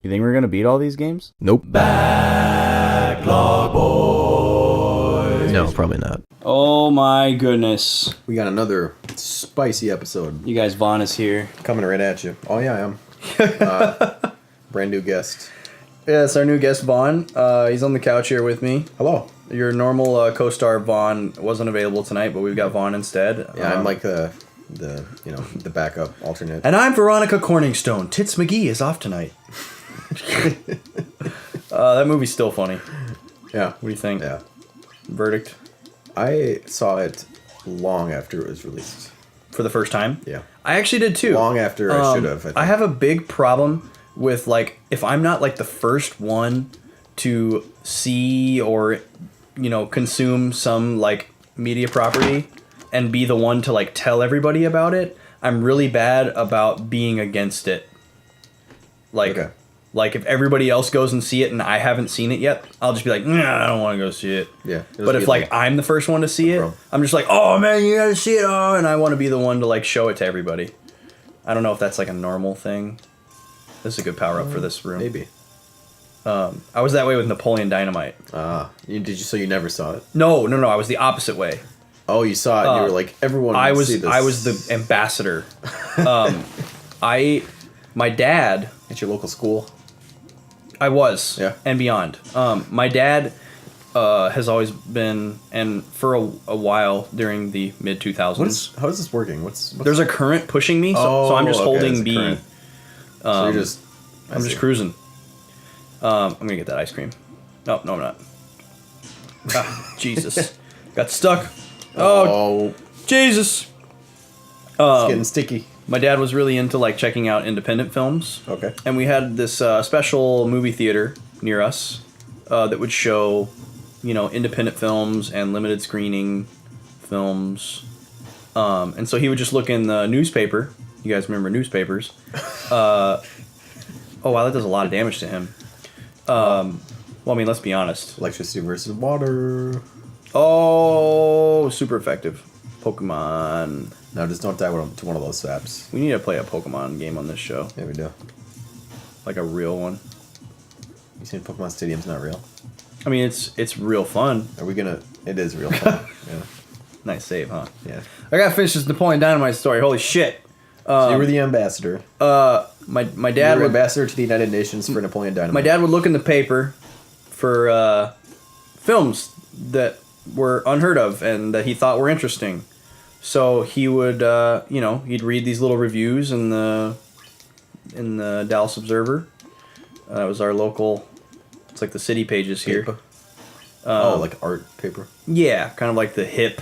You think we're gonna beat all these games? Nope. Backlog boys. No, probably not. Oh my goodness. We got another spicy episode You guys, Vaughn is here. coming right at you. Oh yeah, I am. Brand new guest. Yeah, it's our new guest, Vaughn. He's on the couch here with me. Hello. Your normal co-star, Vaughn, wasn't available tonight, but we've got Vaughn instead. Yeah, I'm like the backup alternate. And I'm Veronica Corningstone. Tits McGee is off tonight. That movie's still funny. Yeah. What do you think? Yeah. Verdict? I saw it long after it was released. For the first time? Yeah. I actually did too. Long after I should have. I have a big problem with, like, if I'm not, like, the first one to see or, you know, consume some, like, media property and be the one to, like, tell everybody about it, I'm really bad about being against it. Like, Okay. like if everybody else goes and see it and I haven't seen it yet, I'll just be like, nah, I don't want to go see it. Yeah. But if, like, I'm the first one to see it, I'm just like, oh, man, you gotta see it. Oh, and I want to be the one to, like, show it to everybody. I don't know if that's, like, a normal thing. This is a good power-up for this room. Maybe. I was that way with Napoleon Dynamite. So you never saw it? No. I was the opposite way. Oh, you saw it and you were like, everyone I must was see this. I was the ambassador. My dad... At your local school? I was. Yeah. And beyond. My dad has always been, and for a while during the mid-2000s... How is this working? There's a current pushing me, so I'm just holding B. Current. So you're just... I'm just cruising. I'm going to get that ice cream. No, I'm not. Ah, Jesus. Got stuck. Oh, Jesus. It's getting sticky. My dad was really into, like, checking out independent films. Okay. And we had this special movie theater near us that would show, you know, independent films and limited screening films. And so he would just look in the newspaper. You guys remember newspapers? Oh, wow, that does a lot of damage to him. Well, I mean, let's be honest. Electricity versus water. Oh, super effective. Pokemon. No, just don't die to one of those saps. We need to play a Pokemon game on this show. Yeah, we do. Like a real one. You saying Pokemon Stadium's not real? I mean, it's real fun. Are we gonna... It is real fun. Yeah. Nice save, huh? Yeah. I gotta finish this Napoleon Dynamite story. Holy shit. So you were the ambassador. My dad You were would ambassador to the United Nations for Napoleon Dynamite. my dad would look in the paper for films that were unheard of and that he thought were interesting. So he would, he'd read these little reviews in the Dallas Observer. That was our local. It's like the city pages here. Paper. Like art paper. Yeah, kind of like the hip.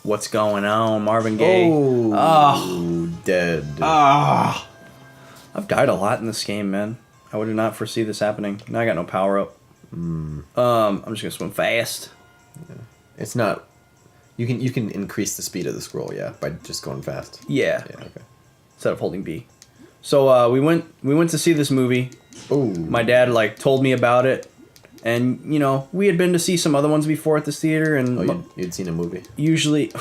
What's going on, Marvin Gaye? Oh, dead. I've died a lot in this game, man. I would not foresee this happening. Now I got no power up. I'm just gonna swim fast. Yeah. It's not. You can increase the speed of the scroll, yeah, by just going fast. Yeah. Yeah. Okay. Instead of holding B. So we went to see this movie. Oh. My dad told me about it, and we had been to see some other ones before at this theater, and you'd seen a movie. Usually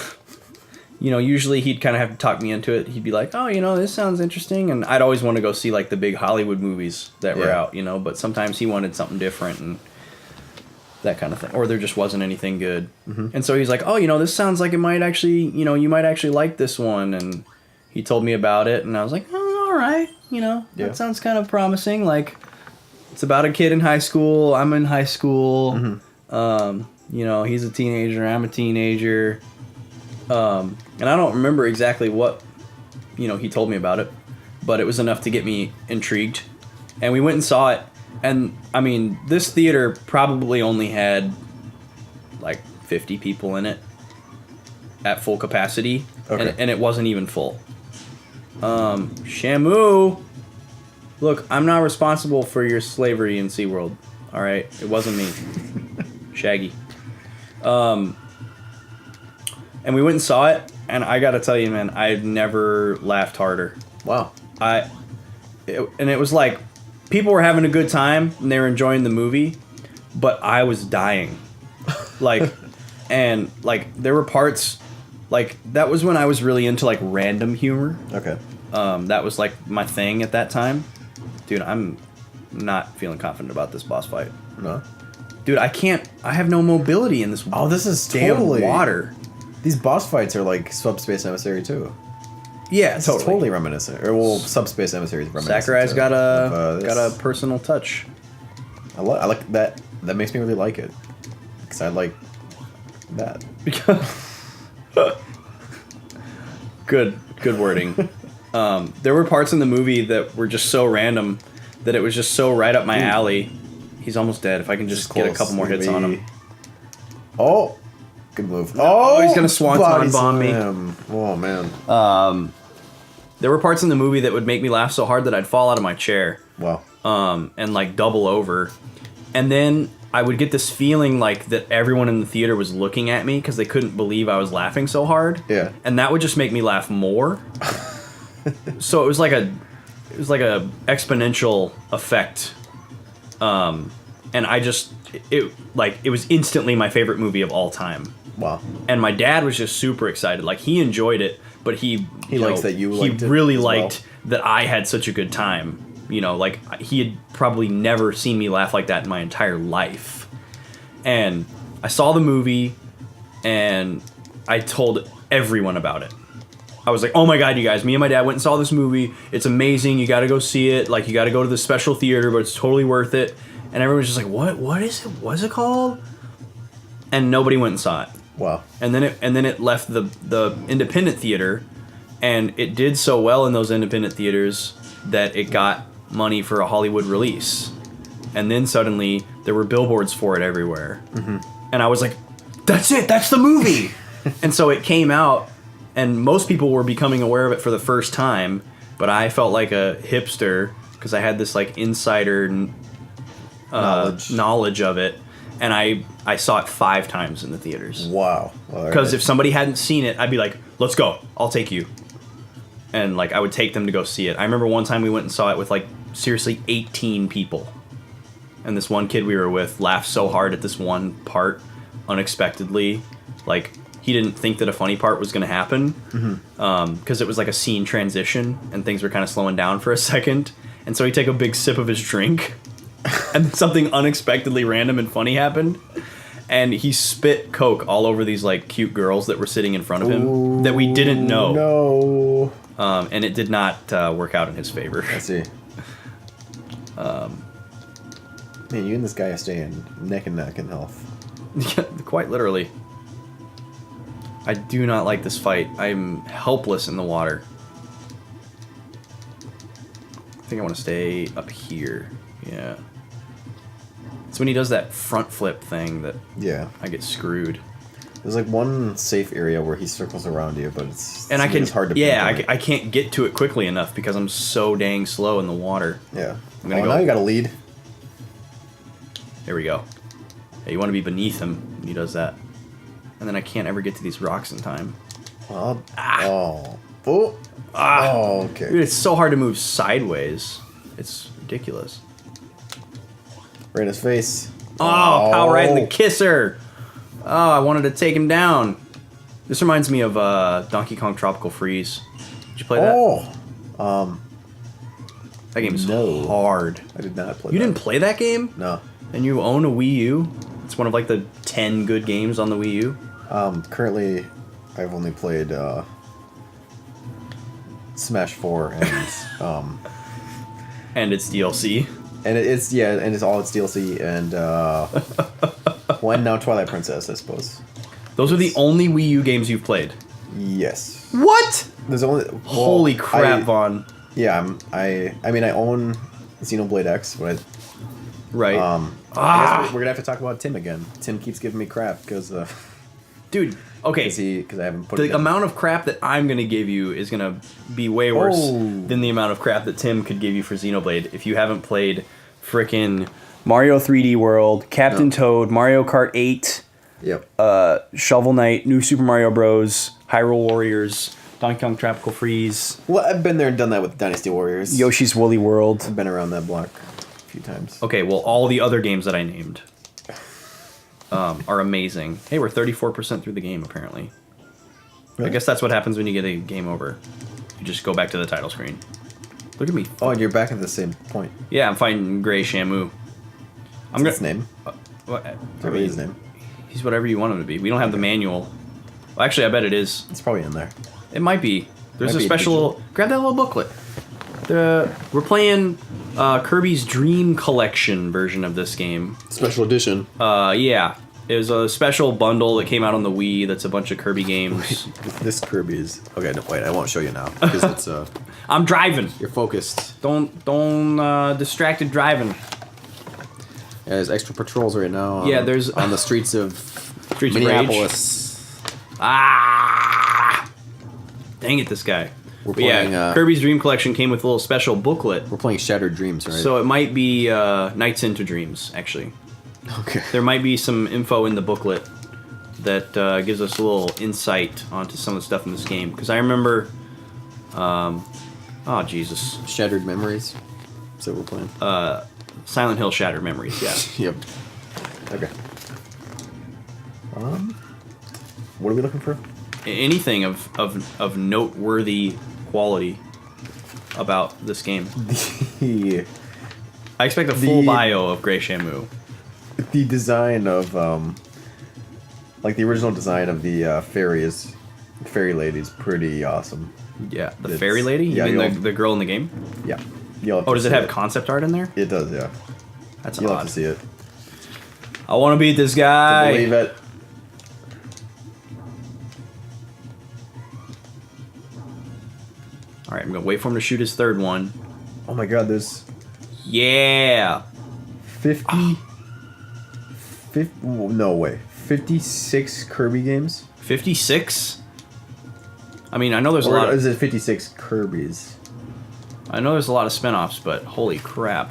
he'd kind of have to talk me into it. He'd be like, "Oh, this sounds interesting," and I'd always want to go see like the big Hollywood movies that were out, But sometimes he wanted something different and that kind of thing, or there just wasn't anything good. Mm-hmm. And so he's like, "Oh, this sounds like it might actually, you might actually like this one." And he told me about it, and I was like, "Oh, all right, that sounds kind of promising. Like, it's about a kid in high school. I'm in high school. Mm-hmm. He's a teenager. I'm a teenager." And I don't remember exactly what, he told me about it, but it was enough to get me intrigued. And we went and saw it. And, I mean, this theater probably only had, 50 people in it at full capacity. Okay. And it wasn't even full. Shamu! Look, I'm not responsible for your slavery in SeaWorld. All right? It wasn't me. Shaggy. And we went and saw it, and I gotta tell you, man, I've never laughed harder. Wow. And it was like, people were having a good time, and they were enjoying the movie, but I was dying. And there were parts, that was when I was really into, random humor. Okay. That was, my thing at that time. Dude, I'm not feeling confident about this boss fight. No. Dude, I have no mobility in this. Oh, this is damn totally water. These boss fights are like Subspace Emissary too. Yeah, It's totally. totally reminiscent. Or well, Subspace Emissary is reminiscent. Sakurai's got this. a personal touch. I like that. That makes me really like it because I like that. Good wording. There were parts in the movie that were just so random that it was just so right up my alley. He's almost dead. If I can just get a couple more hits on him. Oh, good move. Oh, he's gonna swanton body bomb me. slam. Oh man. There were parts in the movie that would make me laugh so hard that I'd fall out of my chair. Wow. And like double over. And then I would get this feeling like that everyone in the theater was looking at me because they couldn't believe I was laughing so hard. Yeah. And that would just make me laugh more. So it was like a exponential effect. And it was instantly my favorite movie of all time. Wow. And my dad was just super excited. Like he enjoyed it, but he likes that you liked it really as liked that I had such a good time. You know, like he had probably never seen me laugh like that in my entire life. And I saw the movie and I told everyone about it. I was like, oh my God, you guys, me and my dad went and saw this movie. It's amazing. You got to go see it. Like, you got to go to the special theater, but it's totally worth it. And everyone was just like, what is it? What's it called? And nobody went and saw it. Wow. And then it left the independent theater, and it did so well in those independent theaters that it got money for a Hollywood release. And then suddenly there were billboards for it everywhere. Mm-hmm. And I was like, that's it, that's the movie. And so it came out, and most people were becoming aware of it for the first time, but I felt like a hipster because I had this like insider knowledge of it. And I saw it 5 times in the theaters. Wow. Because if somebody hadn't seen it, I'd be like, let's go, I'll take you. And like I would take them to go see it. I remember one time we went and saw it with like seriously 18 people. And this one kid we were with laughed so hard at this one part unexpectedly. Like he didn't think that a funny part was going to happen. Because it was like a scene transition and things were kind of slowing down for a second. And so he'd take a big sip of his drink and something unexpectedly random and funny happened. And he spit Coke all over these like cute girls that were sitting in front of him that we didn't know. No. And it did not work out in his favor. I see. Man, you and this guy are staying neck and neck in health. Yeah, quite literally. I do not like this fight. I'm helpless in the water. I think I want to stay up here. Yeah. It's when he does that front flip thing that I get screwed. There's like one safe area where he circles around you, but it's hard to pinpoint. I can't get to it quickly enough because I'm so dang slow in the water. Yeah. Now you got a lead. There we go. Yeah, you want to be beneath him when he does that. And then I can't ever get to these rocks in time. Oh. Okay. Dude, it's so hard to move sideways. It's ridiculous. Right in his face. Oh, power right in the kisser. Oh, I wanted to take him down. This reminds me of Donkey Kong Tropical Freeze. Did you play that? That game is hard. I did not play You didn't play that game? No. And you own a Wii U? It's one of like the 10 good games on the Wii U? Currently, I've only played Smash 4 and... and its DLC. And it's all its DLC and now Twilight Princess, I suppose. Those are the only Wii U games you've played. Yes. What? There's only holy crap, Vaughn. Yeah, I own Xenoblade X, but right. I guess we're gonna have to talk about Tim again. Tim keeps giving me crap because dude. Okay. Because I haven't put the amount of crap that I'm gonna give you is gonna be way worse than the amount of crap that Tim could give you for Xenoblade if you haven't played frickin' Mario 3D World, Captain Toad, Mario Kart 8, Shovel Knight, New Super Mario Bros, Hyrule Warriors, Donkey Kong Tropical Freeze. Well, I've been there and done that with Dynasty Warriors. Yoshi's Woolly World. I've been around that block a few times. Okay, well, all the other games that I named are amazing. Hey, we're 34% through the game, apparently. Really? I guess that's what happens when you get a game over. You just go back to the title screen. Look at me. Oh, and you're back at the same point. Yeah, I'm fighting Gray Shamu. What's his name? What? What's his name? He's whatever you want him to be. We don't have the manual. Well, actually, I bet it is. It's probably in there. It might be. There's Might a be special. Grab that little booklet. We're playing Kirby's Dream Collection version of this game. Special edition. Yeah. It was a special bundle that came out on the Wii that's a bunch of Kirby games. This Kirby is... Okay, no, wait, I won't show you now. Because it's... I'm driving. You're focused. Don't distracted driving. Yeah, there's extra patrols right now. There's on the streets of Streets of Minneapolis. Ah! Dang it, this guy. We're But playing... Kirby's Dream Collection came with a little special booklet. We're playing Shattered Dreams, right? So it might be Nights into Dreams, actually. Okay. There might be some info in the booklet that gives us a little insight onto some of the stuff in this game. Because I remember... oh, Jesus. Shattered Memories. Is that what we're playing? Silent Hill Shattered Memories, yeah. Yep. Okay. What are we looking for? Anything of noteworthy quality about this game. I expect a full bio of Gray Shamu. The design of, like the original design of the fairy lady is pretty awesome. Yeah, the fairy lady? You mean the girl in the game? Yeah. Oh, does it have concept art in there? It does, yeah. That's You'll odd. have to see it. I want to beat this guy. To believe it. Alright, I'm going to wait for him to shoot his third one. Oh my god, there's Yeah! 50... no way. 56 Kirby games? 56? I mean, I know there's a Or lot of... is it 56 Kirbys? I know there's a lot of spin-offs, but holy crap.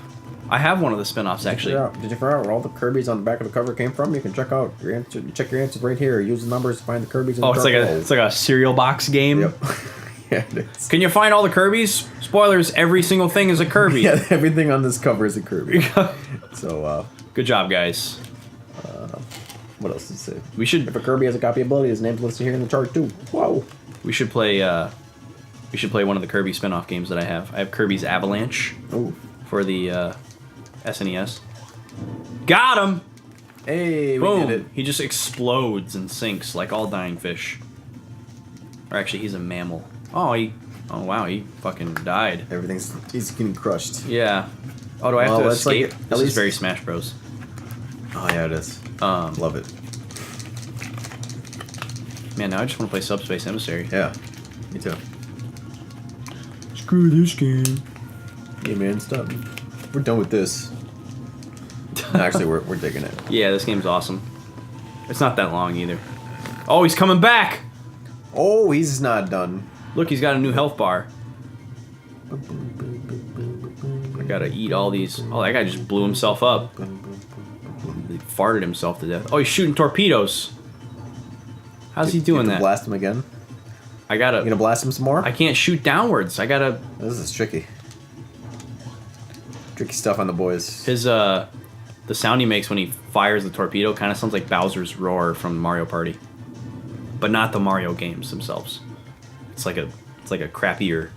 I have one of the spin-offs, actually. Did you figure out where all the Kirbys on the back of the cover came from? You can check out your answer. Check your answers right here. Use the numbers to find the Kirbys. In Oh, the it's like a cereal box game? Yep. Yeah, it is. Can you find all the Kirbys? Spoilers, every single thing is a Kirby. Yeah, everything on this cover is a Kirby. So, Good job, guys. what else does it say? We should If a Kirby has a copy ability, his name's listed here in the chart too. Whoa. we should play one of the Kirby spin-off games that I have. I have Kirby's Avalanche Oh. for the SNES. Got him! Hey, we Boom! did it. He just explodes and sinks like all dying fish. Or actually, he's a mammal. Oh wow, he fucking died. He's getting crushed. Yeah. Oh, do I have to escape? At This least is very Smash Bros. Oh yeah, it is. Love it. Man, now I just want to play Subspace Emissary. Yeah, me too. Screw this game. Hey man, stop. We're done with this. Actually, we're digging it. Yeah, this game's awesome. It's not that long either. Oh, he's coming back! Oh, he's not done. Look, he's got a new health bar. I gotta eat all these. Oh, that guy just blew himself up. He farted himself to death. Oh, he's shooting torpedoes. How's he doing You have that? to blast him again? I gotta. You gonna blast him some more? I can't shoot downwards. I gotta. This is tricky. Tricky stuff on the boys. His the sound he makes when he fires the torpedo kind of sounds like Bowser's roar from Mario Party, but not the Mario games themselves. It's like a crappier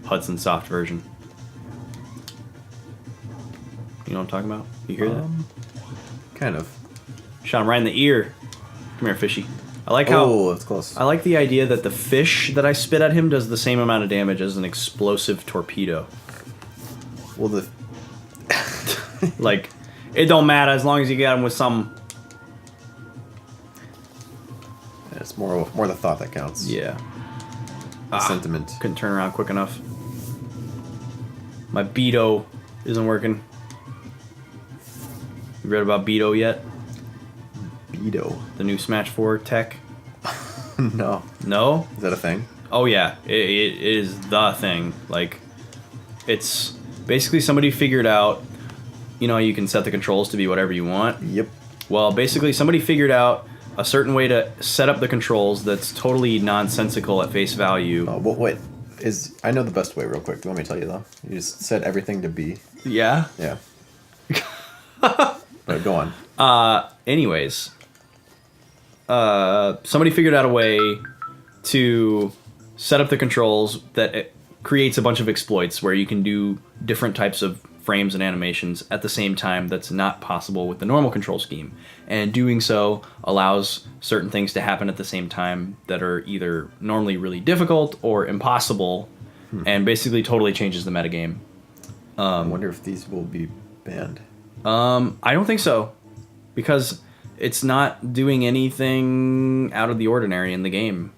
Hudson Soft version. You know what I'm talking about? You hear that? Kind of. Shot him right in the ear. Come here, fishy. I like how. Oh, that's close. I like the idea that the fish that I spit at him does the same amount of damage as an explosive torpedo. Well, the Like, it don't matter as long as you get him with some. it's more the thought that counts. Yeah. Sentiment. Couldn't turn around quick enough. My Beto isn't working. You read about Beto yet? Beto. The new Smash 4 tech? No. No? Is that a thing? Oh yeah, it is the thing. Like, it's basically somebody figured out, you know, you can set the controls to be whatever you want. Yep. Well, basically somebody figured out a certain way to set up the controls that's totally nonsensical at face value. Oh, well, wait. I know the best way real quick. Do you want me to tell you, though? You just set everything to B. Yeah? Yeah. But go on. Anyways, somebody figured out a way to set up the controls that creates a bunch of exploits where you can do different types of frames and animations at the same time that's not possible with the normal control scheme. And doing so allows certain things to happen at the same time that are either normally really difficult or impossible, and basically totally changes the metagame. I wonder if these will be banned. I don't think so, because it's not doing anything out of the ordinary in the game.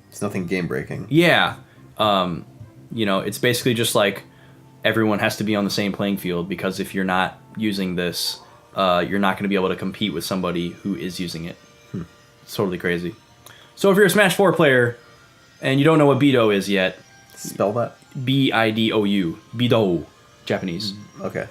It's nothing game breaking. Yeah. It's basically just like everyone has to be on the same playing field, because if you're not using this, you're not going to be able to compete with somebody who is using it. It's totally crazy. So if you're a Smash 4 player and you don't know what Bidou is yet... Spell that? Bidou. Bidou. Japanese. Okay.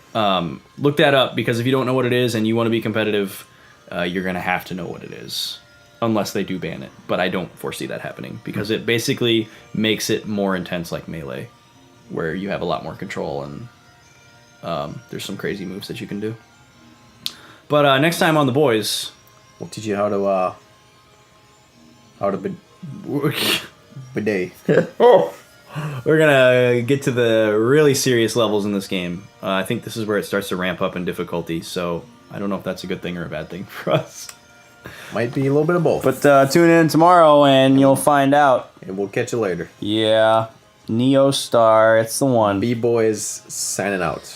Look that up, because if you don't know what it is and you want to be competitive, you're going to have to know what it is. Unless they do ban it. But I don't foresee that happening, because it basically makes it more intense like Melee, where you have a lot more control and there's some crazy moves that you can do. But next time on The Boys... We'll teach you how to bidet. We're going to get to the really serious levels in this game. I think this is where it starts to ramp up in difficulty, so I don't know if that's a good thing or a bad thing for us. Might be a little bit of both. But tune in tomorrow and you'll find out. And we'll catch you later. Yeah. Neo Star, it's the one. B-Boys signing out.